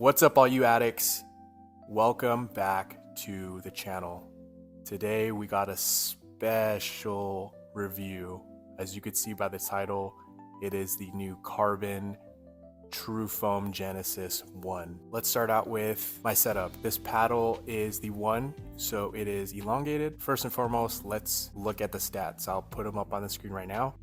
What's up, all you addicts? Welcome back to the channel. Today we got a special review. As you could see by the title, it is the new CRBN Trufoam Genesis 1. Let's start out with my setup. This paddle is the 1, so it is elongated. First and foremost, let's look at the stats. I'll put them up on the screen right now.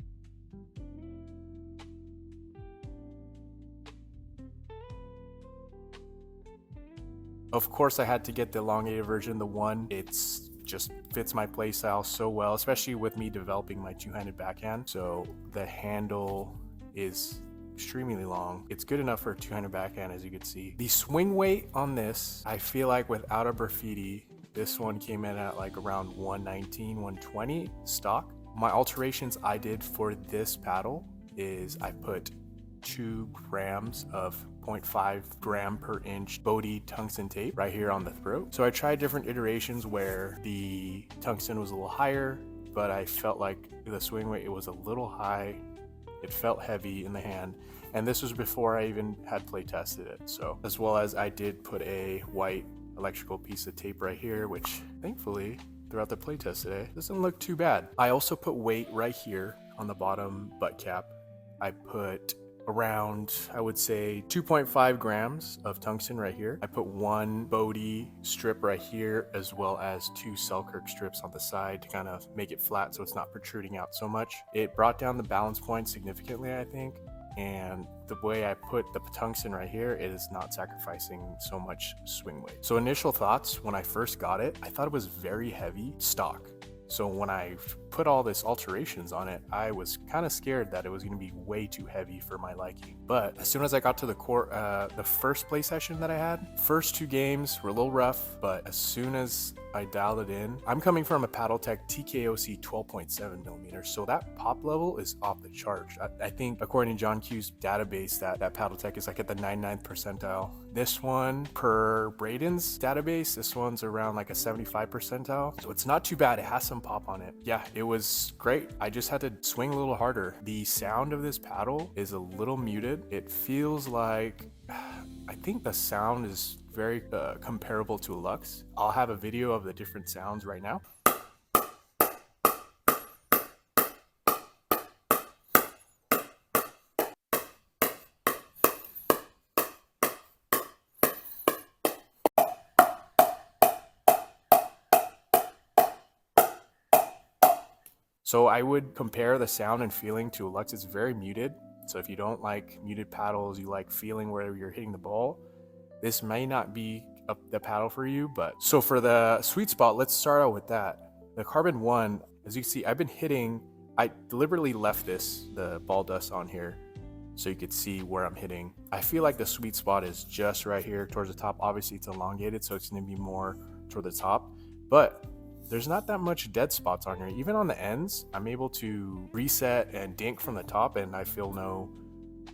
Of course, I had to get the elongated version, the 1. It's just fits my playstyle so well, especially with me developing my two-handed backhand. So the handle is extremely long. It's good enough for a two-handed backhand, as you can see. The swing weight on this, I feel like without a graffiti, this one came in at like around 119, 120 stock. My alterations I did for this paddle is I put 2 grams of 0.5 gram per inch Bodhi tungsten tape right here on the throat. So I tried different iterations where the tungsten was a little higher, but I felt like the swing weight, it was a little high. It felt heavy in the hand. And this was before I even had play tested it. So, as well as I did put a white electrical piece of tape right here, which thankfully throughout the play test today doesn't look too bad. I also put weight right here on the bottom butt cap. I put around, I would say, 2.5 grams of tungsten right here. I put 1 Bodhi strip right here, as well as 2 Selkirk strips on the side to kind of make it flat so it's not protruding out so much. It brought down the balance point significantly, I think, and the way I put the tungsten right here, it is not sacrificing so much swing weight. So initial thoughts when I first got it, I thought it was very heavy stock. So when I put all this alterations on it, I was kind of scared that it was going to be way too heavy for my liking. But as soon as I got to the court, the first play session that I had, first 2 games were a little rough, but as soon as I dialed it in, I'm coming from a PaddleTech TKOC 12.7 millimeters, so that pop level is off the charts. I think according to John Q's database that PaddleTech is like at the 99th percentile. This one, per Braden's database, this one's around like a 75 percentile. So it's not too bad. It has some pop on it. Yeah, it was great. I just had to swing a little harder. The sound of this paddle is a little muted. It feels like, I think the sound is very comparable to a Lux. I'll have a video of the different sounds right now. So I would compare the sound and feeling to a Lux. It's very muted. So if you don't like muted paddles, you like feeling where you're hitting the ball, this may not be the paddle for you. But so for the sweet spot, let's start out with that. The CRBN 1, as you can see, I've been hitting, I deliberately left the ball dust on here so you could see where I'm hitting. I feel like the sweet spot is just right here towards the top. Obviously it's elongated, so it's gonna be more toward the top, but there's not that much dead spots on here. Even on the ends, I'm able to reset and dink from the top, and I feel no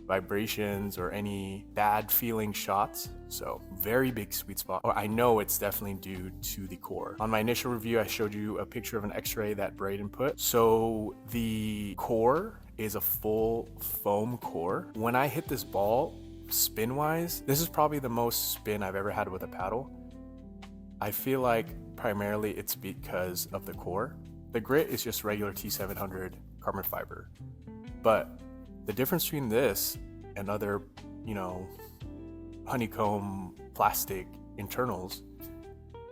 vibrations or any bad feeling shots. So very big sweet spot. I know it's definitely due to the core. On my initial review, I showed you a picture of an x-ray that Braden put. So the core is a full foam core. When I hit this ball, spin wise, this is probably the most spin I've ever had with a paddle. I feel like primarily it's because of the core. The grit is just regular T700 carbon fiber. But the difference between this and other, honeycomb plastic internals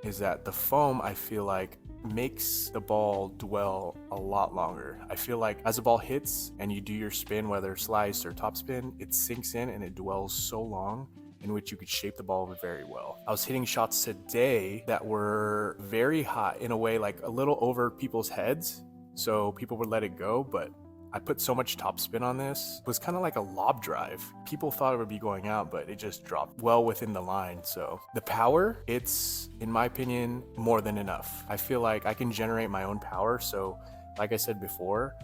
is that the foam, I feel like, makes the ball dwell a lot longer. I feel like as the ball hits and you do your spin, whether slice or top spin, it sinks in and it dwells so long, in which you could shape the ball very well. I was hitting shots today that were very high, in a way like a little over people's heads, so people would let it go, but I put so much topspin on this. It was kind of like a lob drive. People thought it would be going out, but it just dropped well within the line. So the power, it's, in my opinion, more than enough. I feel like I can generate my own power. So like I said before,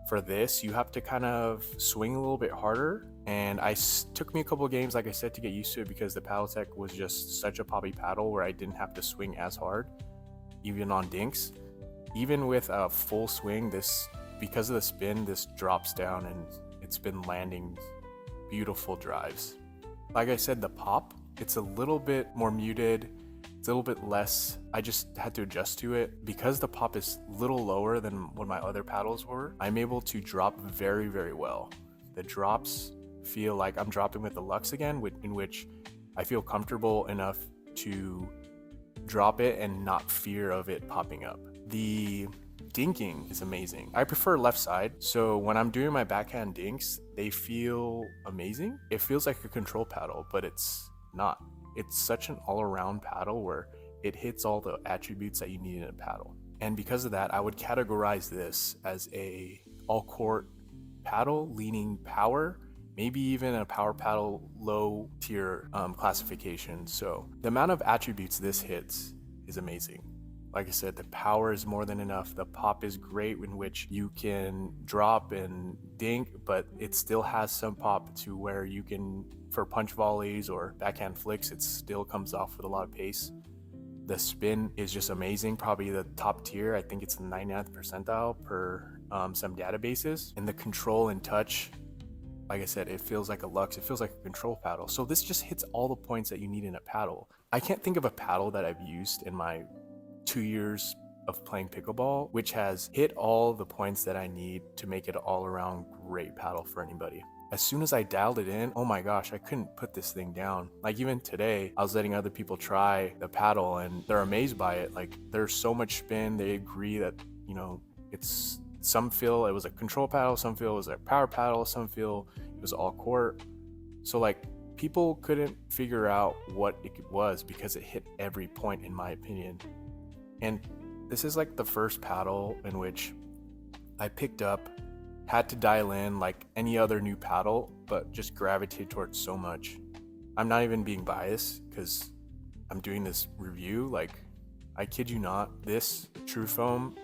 for this, you have to kind of swing a little bit harder. And took me a couple of games, like I said, to get used to it, because the PaddleTech was just such a poppy paddle where I didn't have to swing as hard, even on dinks. Even with a full swing, because of the spin, this drops down and it's been landing beautiful drives. Like I said, the pop It's a little bit more muted. It's a little bit less. I just had to adjust to it. Because the pop is a little lower than what my other paddles were, I'm able to drop very, very well. The drops feel like I'm dropping with the Lux again, in which I feel comfortable enough to drop it and not fear of it popping up. The dinking is amazing. I prefer left side, so when I'm doing my backhand dinks, they feel amazing. It feels like a control paddle, but it's not. It's such an all-around paddle where it hits all the attributes that you need in a paddle. And because of that, I would categorize this as a all-court paddle leaning power, maybe even a power paddle low tier classification. So the amount of attributes this hits is amazing. Like I said, the power is more than enough. The pop is great, in which you can drop and dink, but it still has some pop to where you can, for punch volleys or backhand flicks, it still comes off with a lot of pace. The spin is just amazing, probably the top tier. I think it's the 99th percentile per some databases. And the control and touch, like I said, it feels like a Lux. It feels like a control paddle. So this just hits all the points that you need in a paddle. I can't think of a paddle that I've used in my 2 years of playing pickleball, which has hit all the points that I need to make it an all-around great paddle for anybody. As soon as I dialed it in, oh my gosh, I couldn't put this thing down. Like even today, I was letting other people try the paddle and they're amazed by it. Like there's so much spin. They agree that, you know, it's, some feel it was a control paddle, some feel it was a power paddle, some feel it was all court. So like people couldn't figure out what it was because it hit every point, in my opinion. And this is like the first paddle in which I picked up, had to dial in like any other new paddle, but just gravitated towards so much. I'm not even being biased because I'm doing this review. Like, I kid you not, this Trufoam,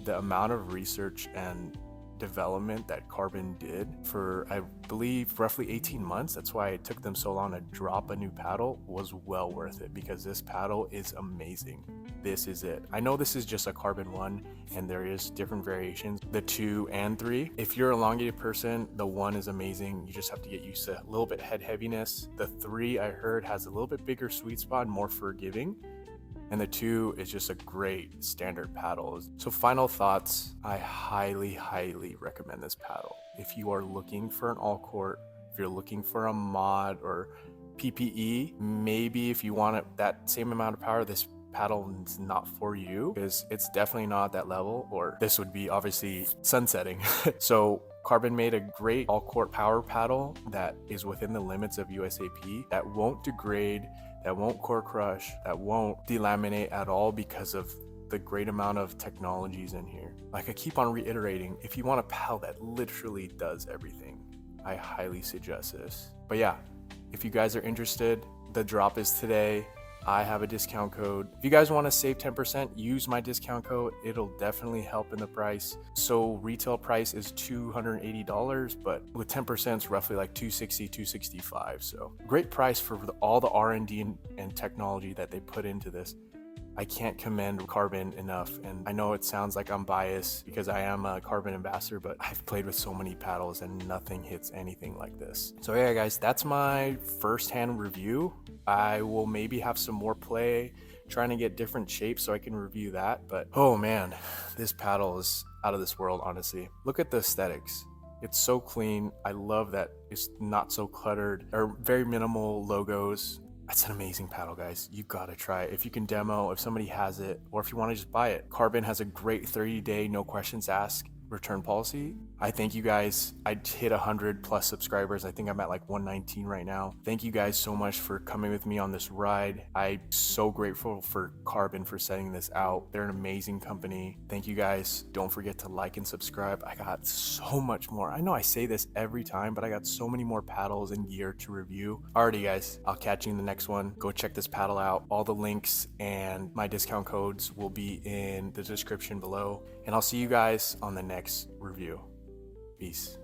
the amount of research and development that CRBN did for, I believe, roughly 18 months, that's why it took them so long to drop a new paddle, was well worth it, because this paddle is amazing. This is it. I know this is just a CRBN 1 and there is different variations, the 2 and 3. If you're an elongated person, the 1 is amazing. You just have to get used to a little bit head heaviness. The 3, I heard, has a little bit bigger sweet spot, more forgiving. And the 2 is just a great standard paddle. So final thoughts, I highly, highly recommend this paddle. If you are looking for an all court, if you're looking for a mod or PPE, maybe if you want that same amount of power, this paddle is not for you, because it's definitely not that level, or this would be obviously sunsetting. So CRBN made a great all court power paddle that is within the limits of USAP, that won't degrade, that won't core crush, that won't delaminate at all because of the great amount of technologies in here. Like I keep on reiterating, if you want a paddle that literally does everything, I highly suggest this. But yeah, if you guys are interested, the drop is today. I have a discount code. If you guys want to save 10%, use my discount code. It'll definitely help in the price. So retail price is $280, but with 10%, it's roughly like $260, $265. So great price for all the R&D and technology that they put into this. I can't commend CRBN enough. And I know it sounds like I'm biased because I am a CRBN ambassador, but I've played with so many paddles and nothing hits anything like this. So yeah, guys, that's my first-hand review. I will maybe have some more play, trying to get different shapes so I can review that. But oh man, this paddle is out of this world, honestly. Look at the aesthetics. It's so clean. I love that it's not so cluttered, or very minimal logos. That's an amazing paddle, guys. You gotta try it. If you can demo, if somebody has it, or if you want to just buy it. CRBN has a great 30-day no questions asked return policy. I thank you guys. I hit 100 plus subscribers. I think I'm at like 119 right now. Thank you guys so much for coming with me on this ride. I'm so grateful for CRBN for setting this out. They're an amazing company. Thank you guys. Don't forget to like and subscribe. I got so much more. I know I say this every time, but I got so many more paddles and gear to review. Alrighty guys, I'll catch you in the next one. Go check this paddle out. All the links and my discount codes will be in the description below. And I'll see you guys on the next review. Peace.